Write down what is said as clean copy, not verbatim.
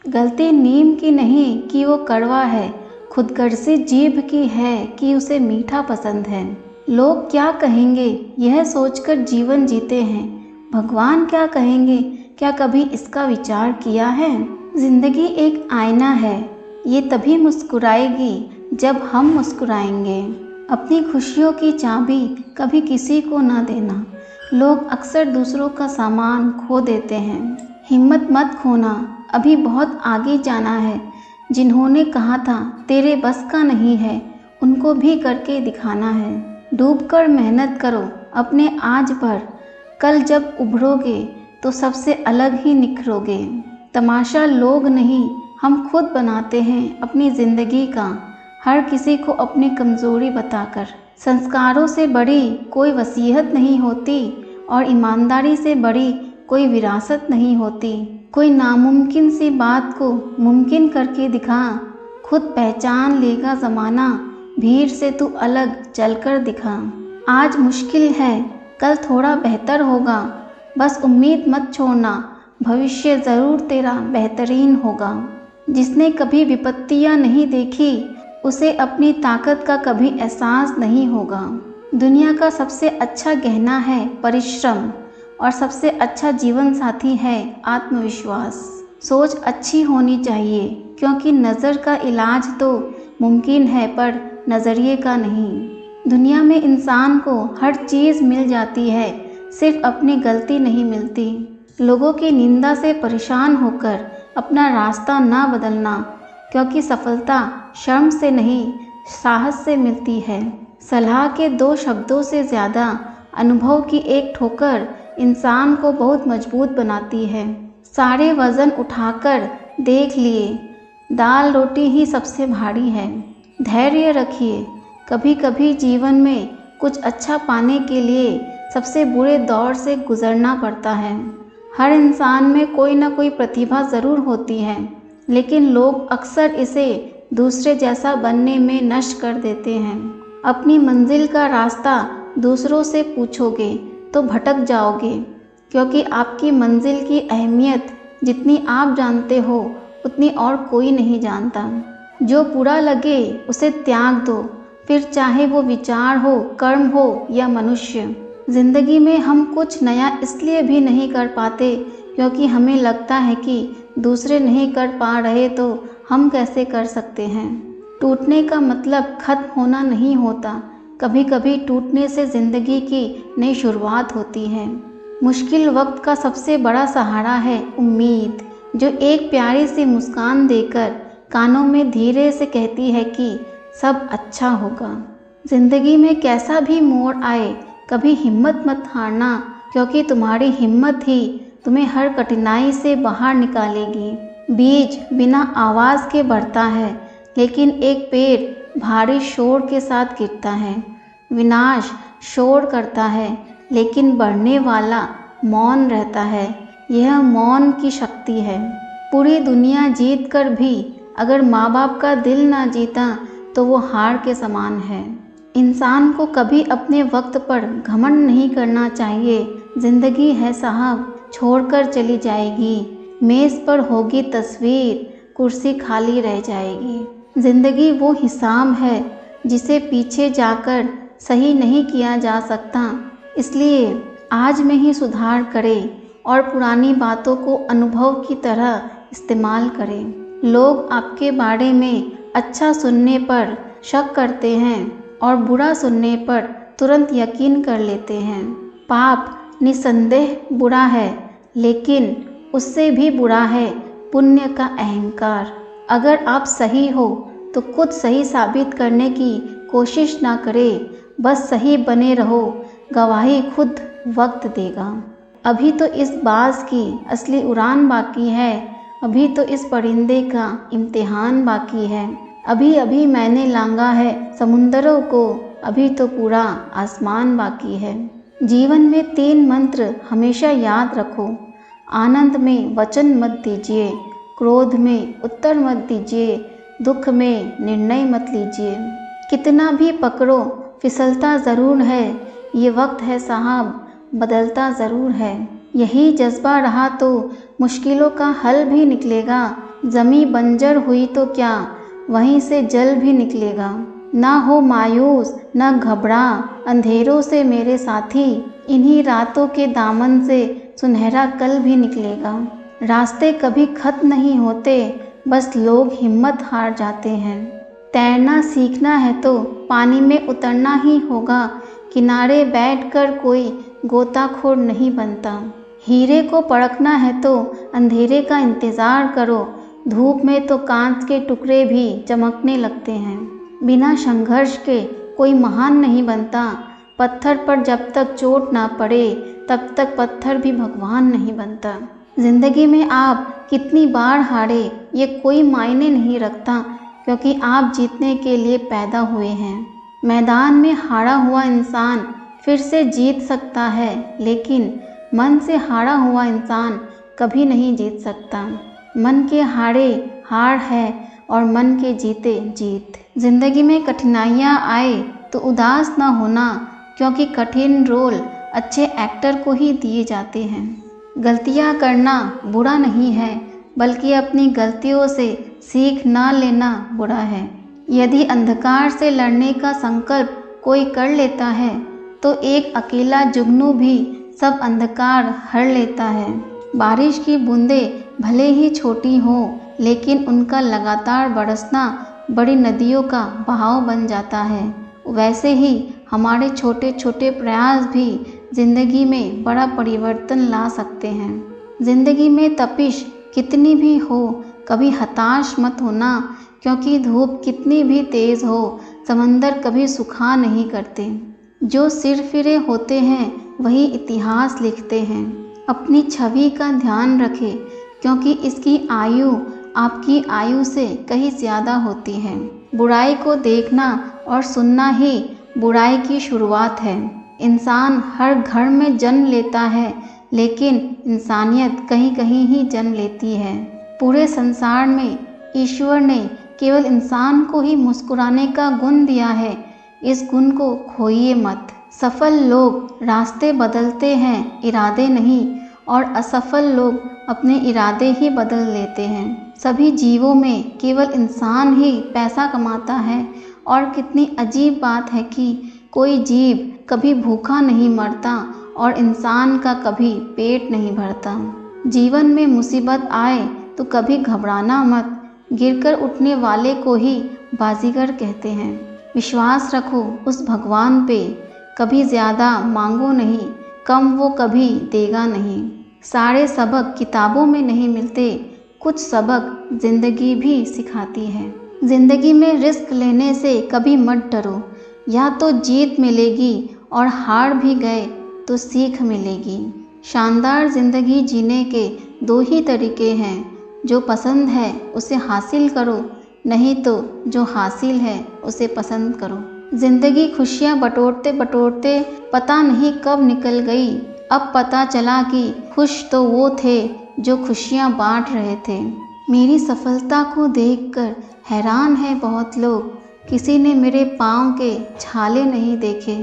गलती नीम की नहीं कि वो कड़वा है, खुदगर्जी जीभ की है कि उसे मीठा पसंद है। लोग क्या कहेंगे यह सोचकर जीवन जीते हैं, भगवान क्या कहेंगे क्या कभी इसका विचार किया है। जिंदगी एक आईना है, ये तभी मुस्कुराएगी जब हम मुस्कुराएंगे। अपनी खुशियों की चाबी कभी किसी को ना देना। लोग अक्सर दूसरों का सामान खो देते हैं। हिम्मत मत खोना, अभी बहुत आगे जाना है। जिन्होंने कहा था तेरे बस का नहीं है, उनको भी करके दिखाना है। डूबकर मेहनत करो अपने आज पर, कल जब उभरोगे तो सबसे अलग ही निखरोगे। तमाशा लोग नहीं, हम खुद बनाते हैं अपनी ज़िंदगी का, हर किसी को अपनी कमज़ोरी बताकर। संस्कारों से बड़ी कोई वसीयत नहीं होती और ईमानदारी से बड़ी कोई विरासत नहीं होती। कोई नामुमकिन सी बात को मुमकिन करके दिखा, खुद पहचान लेगा ज़माना, भीड़ से तू अलग चलकर दिखा। आज मुश्किल है, कल थोड़ा बेहतर होगा, बस उम्मीद मत छोड़ना, भविष्य ज़रूर तेरा बेहतरीन होगा। जिसने कभी विपत्तियाँ नहीं देखी, उसे अपनी ताकत का कभी एहसास नहीं होगा। दुनिया का सबसे अच्छा गहना है परिश्रम और सबसे अच्छा जीवन साथी है आत्मविश्वास। सोच अच्छी होनी चाहिए क्योंकि नज़र का इलाज तो मुमकिन है पर नज़रिए का नहीं। दुनिया में इंसान को हर चीज़ मिल जाती है, सिर्फ अपनी गलती नहीं मिलती। लोगों की निंदा से परेशान होकर अपना रास्ता ना बदलना, क्योंकि सफलता शर्म से नहीं साहस से मिलती है। सलाह के 2 शब्दों से ज़्यादा अनुभव की एक ठोकर इंसान को बहुत मजबूत बनाती है। सारे वज़न उठाकर देख लिए, दाल रोटी ही सबसे भारी है। धैर्य रखिए, कभी कभी जीवन में कुछ अच्छा पाने के लिए सबसे बुरे दौर से गुजरना पड़ता है। हर इंसान में कोई ना कोई प्रतिभा ज़रूर होती है, लेकिन लोग अक्सर इसे दूसरे जैसा बनने में नष्ट कर देते हैं। अपनी मंजिल का रास्ता दूसरों से पूछोगे तो भटक जाओगे, क्योंकि आपकी मंजिल की अहमियत जितनी आप जानते हो उतनी और कोई नहीं जानता। जो बुरा लगे उसे त्याग दो, फिर चाहे वो विचार हो, कर्म हो या मनुष्य। ज़िंदगी में हम कुछ नया इसलिए भी नहीं कर पाते क्योंकि हमें लगता है कि दूसरे नहीं कर पा रहे तो हम कैसे कर सकते हैं। टूटने का मतलब खत्म होना नहीं होता, कभी कभी टूटने से ज़िंदगी की नई शुरुआत होती है। मुश्किल वक्त का सबसे बड़ा सहारा है उम्मीद, जो एक प्यारी सी मुस्कान देकर कानों में धीरे से कहती है कि सब अच्छा होगा। ज़िंदगी में कैसा भी मोड़ आए, कभी हिम्मत मत हारना, क्योंकि तुम्हारी हिम्मत ही तुम्हें हर कठिनाई से बाहर निकालेगी। बीज बिना आवाज़ के बढ़ता है, लेकिन एक पेड़ भारी शोर के साथ गिरता है। विनाश शोर करता है, लेकिन बढ़ने वाला मौन रहता है। यह मौन की शक्ति है। पूरी दुनिया जीत कर भी अगर माँ बाप का दिल ना जीता तो वो हार के समान है। इंसान को कभी अपने वक्त पर घमंड नहीं करना चाहिए। ज़िंदगी है साहब, छोड़कर चली जाएगी। मेज़ पर होगी तस्वीर, कुर्सी खाली रह जाएगी। ज़िंदगी वो हिसाब है जिसे पीछे जाकर सही नहीं किया जा सकता, इसलिए आज में ही सुधार करें और पुरानी बातों को अनुभव की तरह इस्तेमाल करें। लोग आपके बारे में अच्छा सुनने पर शक करते हैं और बुरा सुनने पर तुरंत यकीन कर लेते हैं। पाप निसंदेह बुरा है, लेकिन उससे भी बुरा है पुण्य का अहंकार। अगर आप सही हो तो खुद सही साबित करने की कोशिश ना करें, बस सही बने रहो, गवाही खुद वक्त देगा। अभी तो इस बाज की असली उड़ान बाकी है, अभी तो इस परिंदे का इम्तिहान बाकी है। अभी अभी मैंने लांघा है समुंदरों को, अभी तो पूरा आसमान बाकी है। जीवन में 3 मंत्र हमेशा याद रखो। आनंद में वचन मत दीजिए, क्रोध में उत्तर मत दीजिए, दुख में निर्णय मत लीजिए। कितना भी पकड़ो फिसलता ज़रूर है, ये वक्त है साहब बदलता ज़रूर है। यही जज्बा रहा तो मुश्किलों का हल भी निकलेगा, जमी बंजर हुई तो क्या, वहीं से जल भी निकलेगा। ना हो मायूस न घबरा, अंधेरों से मेरे साथी, इन्हीं रातों के दामन से सुनहरा कल भी निकलेगा। रास्ते कभी खत्म नहीं होते, बस लोग हिम्मत हार जाते हैं। तैरना सीखना है तो पानी में उतरना ही होगा, किनारे बैठकर कोई गोताखोर नहीं बनता। हीरे को परखना है तो अंधेरे का इंतज़ार करो, धूप में तो कांच के टुकड़े भी चमकने लगते हैं। बिना संघर्ष के कोई महान नहीं बनता, पत्थर पर जब तक चोट ना पड़े तब तक पत्थर भी भगवान नहीं बनता। ज़िंदगी में आप कितनी बार हारे ये कोई मायने नहीं रखता, क्योंकि आप जीतने के लिए पैदा हुए हैं। मैदान में हारा हुआ इंसान फिर से जीत सकता है, लेकिन मन से हारा हुआ इंसान कभी नहीं जीत सकता। मन के हारे हार है और मन के जीते जीत। ज़िंदगी में कठिनाइयाँ आए तो उदास ना होना, क्योंकि कठिन रोल अच्छे एक्टर को ही दिए जाते हैं। गलतियाँ करना बुरा नहीं है, बल्कि अपनी गलतियों से सीख ना लेना बुरा है। यदि अंधकार से लड़ने का संकल्प कोई कर लेता है तो एक अकेला जुगनू भी सब अंधकार हर लेता है। बारिश की बूंदें भले ही छोटी हों, लेकिन उनका लगातार बरसना बड़ी नदियों का बहाव बन जाता है। वैसे ही हमारे छोटे छोटे प्रयास भी ज़िंदगी में बड़ा परिवर्तन ला सकते हैं। ज़िंदगी में तपिश कितनी भी हो, कभी हताश मत होना, क्योंकि धूप कितनी भी तेज़ हो, समंदर कभी सुखा नहीं करते। जो सिर फिरे होते हैं वही इतिहास लिखते हैं। अपनी छवि का ध्यान रखें, क्योंकि इसकी आयु आपकी आयु से कहीं ज़्यादा होती है। बुराई को देखना और सुनना ही बुराई की शुरुआत है। इंसान हर घर में जन्म लेता है, लेकिन इंसानियत कहीं कहीं ही जन्म लेती है। पूरे संसार में ईश्वर ने केवल इंसान को ही मुस्कुराने का गुण दिया है, इस गुण को खोइए मत। सफल लोग रास्ते बदलते हैं, इरादे नहीं, और असफल लोग अपने इरादे ही बदल लेते हैं। सभी जीवों में केवल इंसान ही पैसा कमाता है, और कितनी अजीब बात है कि कोई जीव कभी भूखा नहीं मरता और इंसान का कभी पेट नहीं भरता। जीवन में मुसीबत आए तो कभी घबराना मत, गिरकर उठने वाले को ही बाजीगर कहते हैं। विश्वास रखो उस भगवान पे, कभी ज़्यादा मांगो नहीं, कम वो कभी देगा नहीं। सारे सबक किताबों में नहीं मिलते, कुछ सबक ज़िंदगी भी सिखाती है। ज़िंदगी में रिस्क लेने से कभी मत डरो, या तो जीत मिलेगी और हार भी गए तो सीख मिलेगी। शानदार ज़िंदगी जीने के दो ही तरीके हैं, जो पसंद है उसे हासिल करो, नहीं तो जो हासिल है उसे पसंद करो। ज़िंदगी खुशियाँ बटोरते बटोरते पता नहीं कब निकल गई, अब पता चला कि खुश तो वो थे जो खुशियाँ बांट रहे थे। मेरी सफलता को देखकर हैरान है बहुत लोग, किसी ने मेरे पाँव के छाले नहीं देखे।